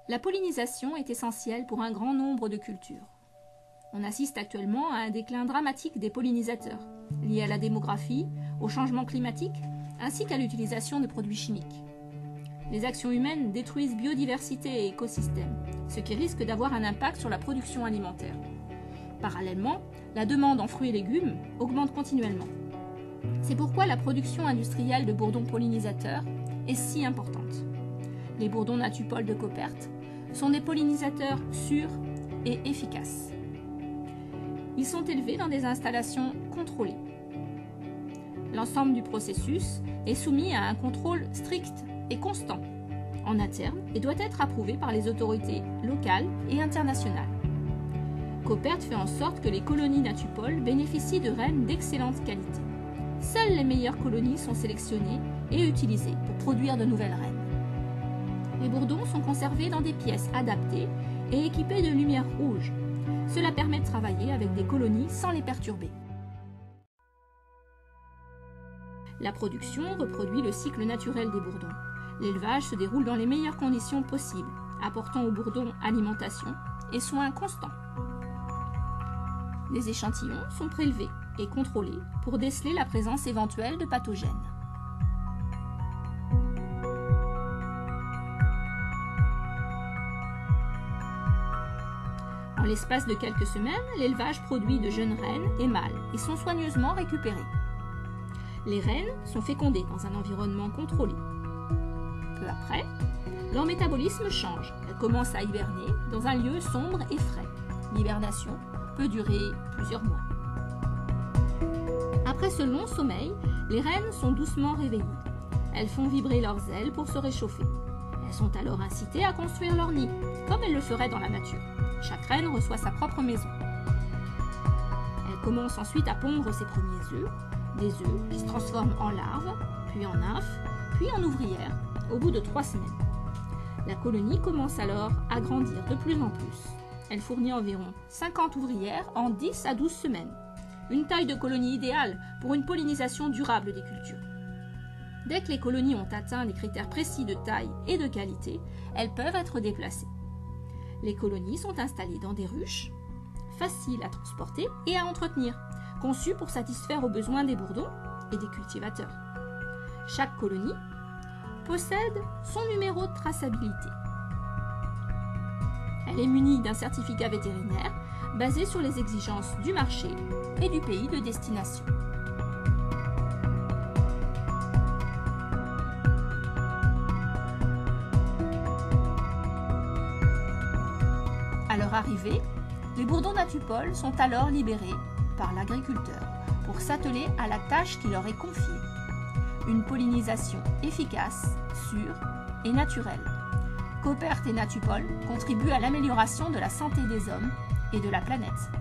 La pollinisation est essentielle pour un grand nombre de cultures. On assiste actuellement à un déclin dramatique des pollinisateurs, lié à la démographie, au changement climatique, ainsi qu'à l'utilisation de produits chimiques. Les actions humaines détruisent biodiversité et écosystèmes, ce qui risque d'avoir un impact sur la production alimentaire. Parallèlement, la demande en fruits et légumes augmente continuellement. C'est pourquoi la production industrielle de bourdons pollinisateurs est si importante. Les bourdons Natupol de Coppert sont des pollinisateurs sûrs et efficaces. Ils sont élevés dans des installations contrôlées. L'ensemble du processus est soumis à un contrôle strict et constant, en interne, et doit être approuvé par les autorités locales et internationales. Coppert fait en sorte que les colonies Natupol bénéficient de reines d'excellente qualité. Seules les meilleures colonies sont sélectionnées et utilisées pour produire de nouvelles reines. Les bourdons sont conservés dans des pièces adaptées et équipées de lumière rouge. Cela permet de travailler avec des colonies sans les perturber. La production reproduit le cycle naturel des bourdons. L'élevage se déroule dans les meilleures conditions possibles, apportant aux bourdons alimentation et soins constants. Les échantillons sont prélevés et contrôlés pour déceler la présence éventuelle de pathogènes. En l'espace de quelques semaines, l'élevage produit de jeunes reines et mâles et sont soigneusement récupérés. Les reines sont fécondées dans un environnement contrôlé. Peu après, leur métabolisme change. Elles commencent à hiberner dans un lieu sombre et frais. L'hibernation peut durer plusieurs mois. Après ce long sommeil, les reines sont doucement réveillées. Elles font vibrer leurs ailes pour se réchauffer. Elles sont alors incitées à construire leur nid, comme elles le feraient dans la nature. Chaque reine reçoit sa propre maison. Elle commence ensuite à pondre ses premiers œufs, des œufs qui se transforment en larves, puis en nymphes, puis en ouvrières, au bout de 3 semaines. La colonie commence alors à grandir de plus en plus. Elle fournit environ 50 ouvrières en 10 à 12 semaines. Une taille de colonie idéale pour une pollinisation durable des cultures. Dès que les colonies ont atteint les critères précis de taille et de qualité, elles peuvent être déplacées. Les colonies sont installées dans des ruches, faciles à transporter et à entretenir, conçues pour satisfaire aux besoins des bourdons et des cultivateurs. Chaque colonie possède son numéro de traçabilité. Elle est munie d'un certificat vétérinaire basé sur les exigences du marché et du pays de destination. À leur arrivée, les bourdons Natupol sont alors libérés par l'agriculteur pour s'atteler à la tâche qui leur est confiée. Une pollinisation efficace, sûre et naturelle. Coppert et Natupol contribuent à l'amélioration de la santé des hommes et de la planète.